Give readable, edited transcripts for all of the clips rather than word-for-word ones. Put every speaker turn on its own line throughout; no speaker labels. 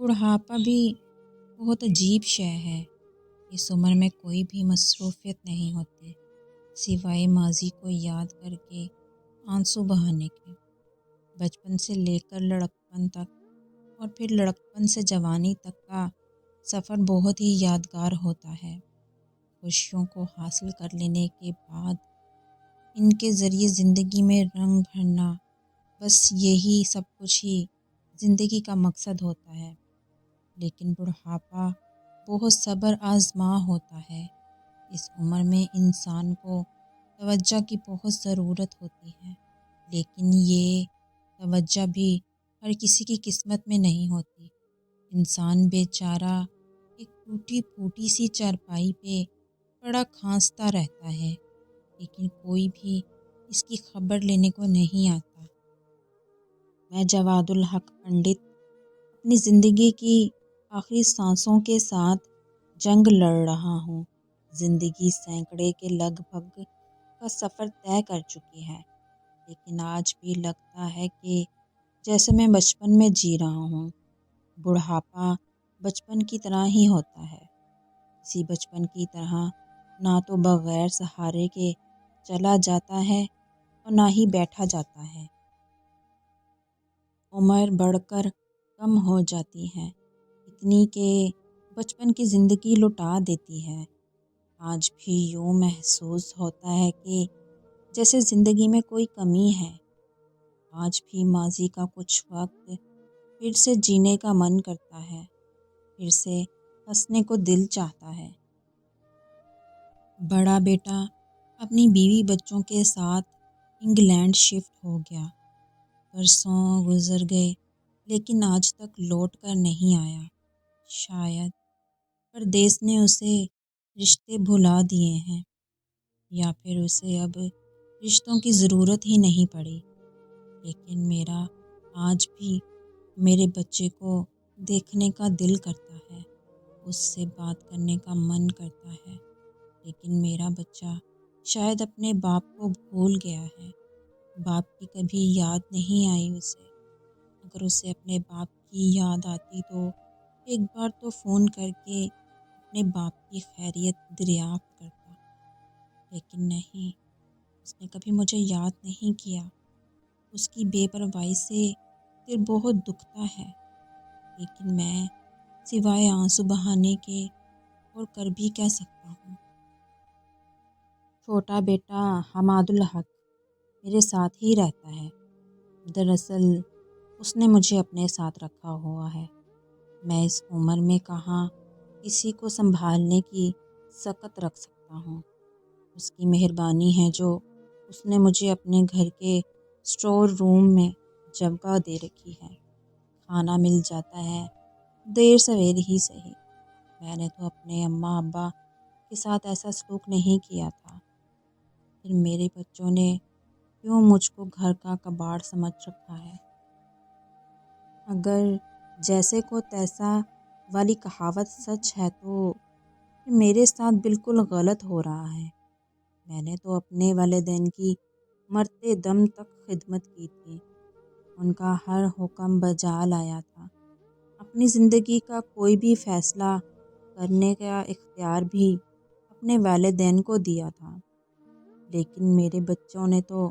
بڑھاپا بھی بہت عجیب شے ہے۔ اس عمر میں کوئی بھی مصروفیت نہیں ہوتی سوائے ماضی کو یاد کر کے آنسو بہانے کے۔ بچپن سے لے کر لڑکپن تک اور پھر لڑکپن سے جوانی تک کا سفر بہت ہی یادگار ہوتا ہے۔ خوشیوں کو حاصل کر لینے کے بعد ان کے ذریعے زندگی میں رنگ بھرنا، بس یہی سب کچھ ہی زندگی کا مقصد ہوتا ہے۔ لیکن بڑھاپا بہت صبر آزما ہوتا ہے۔ اس عمر میں انسان کو توجہ کی بہت ضرورت ہوتی ہے، لیکن یہ توجہ بھی ہر کسی کی قسمت میں نہیں ہوتی۔ انسان بیچارہ ایک ٹوٹی پھوٹی سی چارپائی پہ پڑا کھانستا رہتا ہے، لیکن کوئی بھی اس کی خبر لینے کو نہیں آتا۔ میں جواد الحق پنڈت اپنی زندگی کی آخری سانسوں کے ساتھ جنگ لڑ رہا ہوں۔ زندگی سینکڑے کے لگ بھگ کا سفر طے کر چکی ہے، لیکن آج بھی لگتا ہے کہ جیسے میں بچپن میں جی رہا ہوں۔ بڑھاپا بچپن کی طرح ہی ہوتا ہے، اسی بچپن کی طرح نہ تو بغیر سہارے کے چلا جاتا ہے اور نہ ہی بیٹھا جاتا ہے۔ عمر بڑھ کر کم ہو جاتی ہے، اتنی کہ بچپن کی زندگی لٹا دیتی ہے۔ آج بھی یوں محسوس ہوتا ہے کہ جیسے زندگی میں کوئی کمی ہے۔ آج بھی ماضی کا کچھ وقت پھر سے جینے کا من کرتا ہے، پھر سے ہنسنے کو دل چاہتا ہے۔ بڑا بیٹا اپنی بیوی بچوں کے ساتھ انگلینڈ شفٹ ہو گیا۔ برسوں گزر گئے لیکن آج تک لوٹ کر نہیں آیا۔ شاید پردیس نے اسے رشتے بھلا دیے ہیں، یا پھر اسے اب رشتوں کی ضرورت ہی نہیں پڑی۔ لیکن میرا آج بھی میرے بچے کو دیکھنے کا دل کرتا ہے، اس سے بات کرنے کا من کرتا ہے، لیکن میرا بچہ شاید اپنے باپ کو بھول گیا ہے۔ باپ کی کبھی یاد نہیں آئی اسے۔ اگر اسے اپنے باپ کی یاد آتی تو ایک بار تو فون کر کے اپنے باپ کی خیریت دریافت کرتا، لیکن نہیں، اس نے کبھی مجھے یاد نہیں کیا۔ اس کی بے پرواہی سے دل بہت دکھتا ہے، لیکن میں سوائے آنسو بہانے کے اور کر بھی کیا سکتا ہوں۔ چھوٹا بیٹا حماد الحق میرے ساتھ ہی رہتا ہے۔ دراصل اس نے مجھے اپنے ساتھ رکھا ہوا ہے۔ میں اس عمر میں کہاں کسی کو سنبھالنے کی سکت رکھ سکتا ہوں۔ اس کی مہربانی ہے جو اس نے مجھے اپنے گھر کے اسٹور روم میں جگہ دے رکھی ہے۔ کھانا مل جاتا ہے، دیر سویر ہی صحیح۔ میں نے تو اپنے اماں ابا کے ساتھ ایسا سلوک نہیں کیا تھا، پھر میرے بچوں نے کیوں مجھ کو گھر کا کباڑ سمجھ رکھا ہے۔ اگر جیسے کو تیسا والی کہاوت سچ ہے تو میرے ساتھ بالکل غلط ہو رہا ہے۔ میں نے تو اپنے والدین کی مرتے دم تک خدمت کی تھی، ان کا ہر حکم بجا لایا تھا۔ اپنی زندگی کا کوئی بھی فیصلہ کرنے کا اختیار بھی اپنے والدین کو دیا تھا، لیکن میرے بچوں نے تو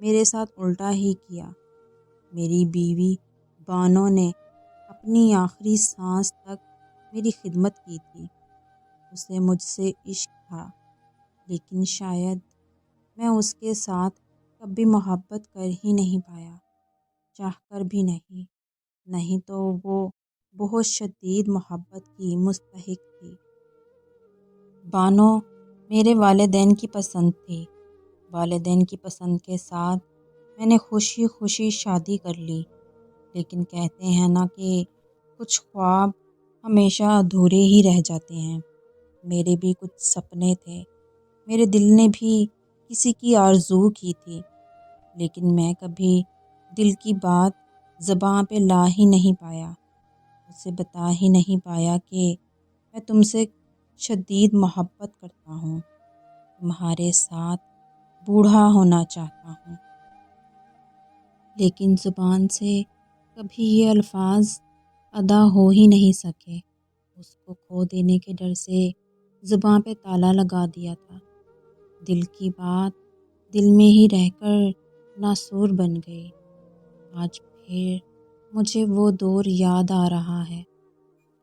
میرے ساتھ الٹا ہی کیا۔ میری بیوی بانو نے اپنی آخری سانس تک میری خدمت کی تھی۔ اسے مجھ سے عشق تھا، لیکن شاید میں اس کے ساتھ کبھی محبت کر ہی نہیں پایا، چاہ کر بھی نہیں۔ نہیں تو وہ بہت شدید محبت کی مستحق تھی۔ بانو میرے والدین کی پسند تھی۔ والدین کی پسند کے ساتھ میں نے خوشی خوشی شادی کر لی، لیکن کہتے ہیں نا کہ کچھ خواب ہمیشہ ادھورے ہی رہ جاتے ہیں۔ میرے بھی کچھ سپنے تھے، میرے دل نے بھی کسی کی آرزو کی تھی، لیکن میں کبھی دل کی بات زباں پہ لا ہی نہیں پایا، اسے بتا ہی نہیں پایا کہ میں تم سے شدید محبت کرتا ہوں، تمہارے ساتھ بوڑھا ہونا چاہتا ہوں۔ لیکن زبان سے کبھی یہ الفاظ ادا ہو ہی نہیں سکے۔ اس کو کھو دینے کے ڈر سے زباں پہ تالا لگا دیا تھا۔ دل کی بات دل میں ہی رہ کر ناسور بن گئی۔ آج پھر مجھے وہ دور یاد آ رہا ہے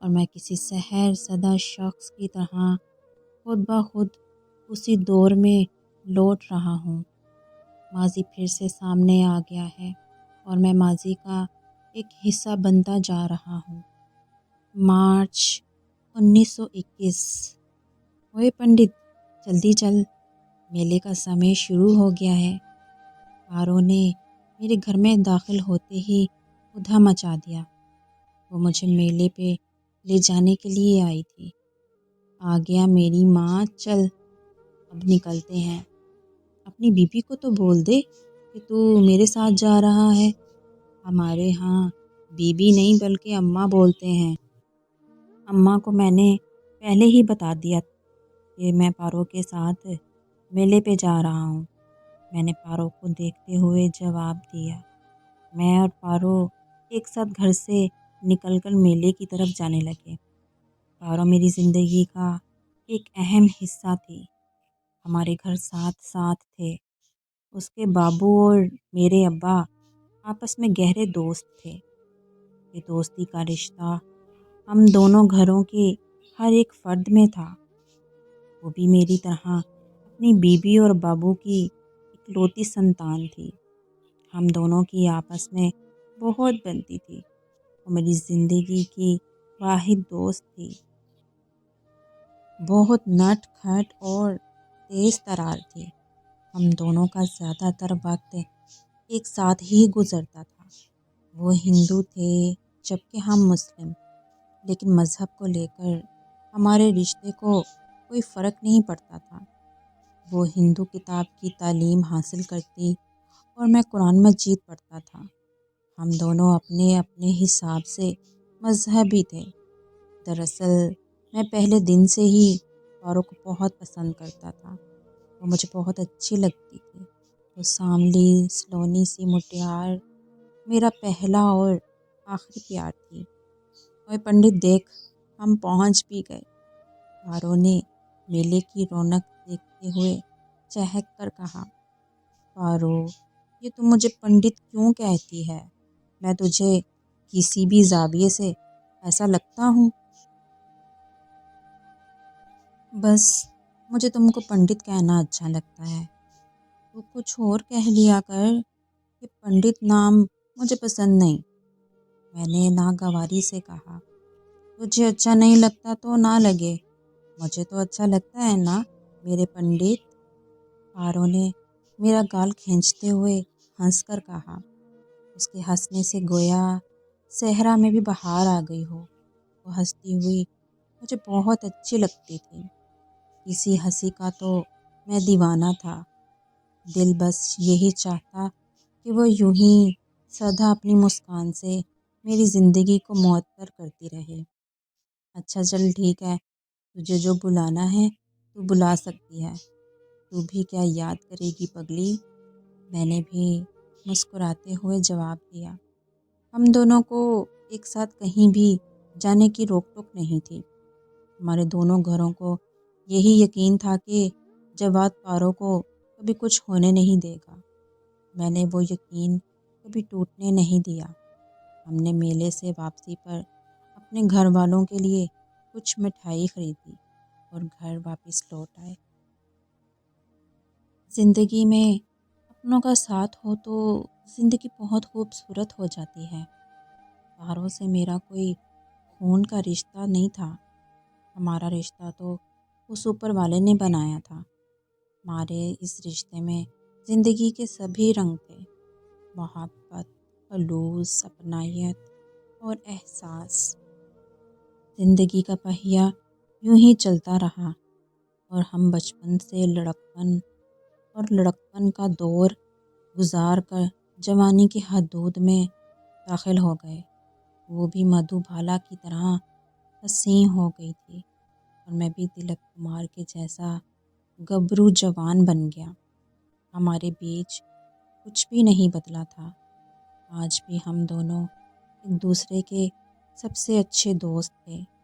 اور میں کسی سحر زدہ شخص کی طرح خود بخود اسی دور میں لوٹ رہا ہوں۔ ماضی پھر سے سامنے آ گیا ہے اور میں ماضی کا ایک حصہ بنتا جا رہا ہوں۔ مارچ 1921۔ اوئے پنڈت، جلدی چل، میلے کا سمے شروع ہو گیا ہے۔ پارو نے میرے گھر میں داخل ہوتے ہی ادھم مچا دیا۔ وہ مجھے میلے پہ لے جانے کے لیے آئی تھی۔ آ گیا میری ماں، چل اب نکلتے ہیں۔ اپنی بیوی کو تو بول دے کہ تو میرے ساتھ جا رہا ہے۔ ہمارے ہاں بیوی نہیں بلکہ اماں بولتے ہیں۔ اماں کو میں نے پہلے ہی بتا دیا کہ میں پارو کے ساتھ میلے پہ جا رہا ہوں۔ میں نے پارو کو دیکھتے ہوئے جواب دیا۔ میں اور پارو ایک ساتھ گھر سے نکل کر میلے کی طرف جانے لگے۔ پارو میری زندگی کا ایک اہم حصہ تھی۔ ہمارے گھر ساتھ ساتھ تھے۔ اس کے بابو اور میرے ابا آپس میں گہرے دوست تھے۔ یہ دوستی کا رشتہ ہم دونوں گھروں کے ہر ایک فرد میں تھا۔ وہ بھی میری طرح اپنی بیوی اور بابو کی اکلوتی سنتان تھی۔ ہم دونوں کی آپس میں بہت بنتی تھی۔ وہ میری زندگی کی واحد دوست تھی۔ بہت نٹ کھٹ اور تیز ترار تھی۔ ہم دونوں کا زیادہ تر وقت ایک ساتھ ہی گزرتا تھا۔ وہ ہندو تھے جبکہ ہم مسلم، لیکن مذہب کو لے کر ہمارے رشتے کو کوئی فرق نہیں پڑتا تھا۔ وہ ہندو کتاب کی تعلیم حاصل کرتی اور میں قرآن مجید پڑھتا تھا۔ ہم دونوں اپنے اپنے حساب سے مذہبی تھے۔ دراصل میں پہلے دن سے ہی پارو کو بہت پسند کرتا تھا۔ وہ مجھے بہت اچھی لگتی تھی۔ وہ سانولی سلونی سی مٹیار میرا پہلا اور آخری پیار تھی۔ اوئے پنڈت دیکھ، ہم پہنچ بھی گئے، پارو نے میلے کی رونق دیکھتے ہوئے چہک کر کہا۔ پارو، یہ تم مجھے پنڈت کیوں کہتی ہے؟ میں تجھے کسی بھی زاویے سے ایسا لگتا ہوں؟ بس مجھے تم کو پنڈت کہنا اچھا لگتا ہے۔ تو کچھ اور کہہ لیا کر، یہ پنڈت نام مجھے پسند نہیں۔ میں نے ناگواری سے کہا۔ تجھے اچھا نہیں لگتا تو نہ لگے، مجھے تو اچھا لگتا ہے نا میرے پنڈت۔ پارو نے میرا گال کھینچتے ہوئے ہنس کر کہا۔ اس کے ہنسنے سے گویا صحرا میں بھی بہار آ گئی ہو۔ وہ ہنستی ہوئی مجھے بہت اچھی لگتی تھی۔ کسی ہنسی کا تو میں دیوانہ تھا۔ دل بس یہی چاہتا کہ وہ یوں ہی سدا اپنی مسکان سے میری زندگی کو معطر کرتی رہے۔ اچھا چل ٹھیک ہے، تجھے جو بلانا ہے تو بلا سکتی ہے۔ تو بھی کیا یاد کرے گی پگلی؟ میں نے بھی مسکراتے ہوئے جواب دیا۔ ہم دونوں کو ایک ساتھ کہیں بھی جانے کی روک ٹوک نہیں تھی۔ ہمارے دونوں گھروں کو یہی یقین تھا کہ جواد پارو کو کبھی کچھ ہونے نہیں دے گا۔ میں نے وہ یقین کبھی ٹوٹنے نہیں دیا۔ ہم نے میلے سے واپسی پر اپنے گھر والوں کے لیے کچھ مٹھائی خریدی اور گھر واپس لوٹ آئے۔ زندگی میں اپنوں کا ساتھ ہو تو زندگی بہت خوبصورت ہو جاتی ہے۔ پارو سے میرا کوئی خون کا رشتہ نہیں تھا۔ ہمارا رشتہ تو اس اوپر والے نے بنایا تھا۔ ہمارے اس رشتے میں زندگی کے سبھی رنگ تھے، محبت، خلوص، اپنائیت اور احساس۔ زندگی کا پہیہ یوں ہی چلتا رہا اور ہم بچپن سے لڑکپن کا دور گزار کر جوانی کی حدود میں داخل ہو گئے۔ وہ بھی مدھو بالا کی طرح حسین ہو گئی تھی اور میں بھی تلک کمار کے جیسا گبرو جوان بن گیا۔ ہمارے بیچ کچھ بھی نہیں بدلا تھا۔ آج بھی ہم دونوں ایک دوسرے کے سب سے اچھے دوست تھے۔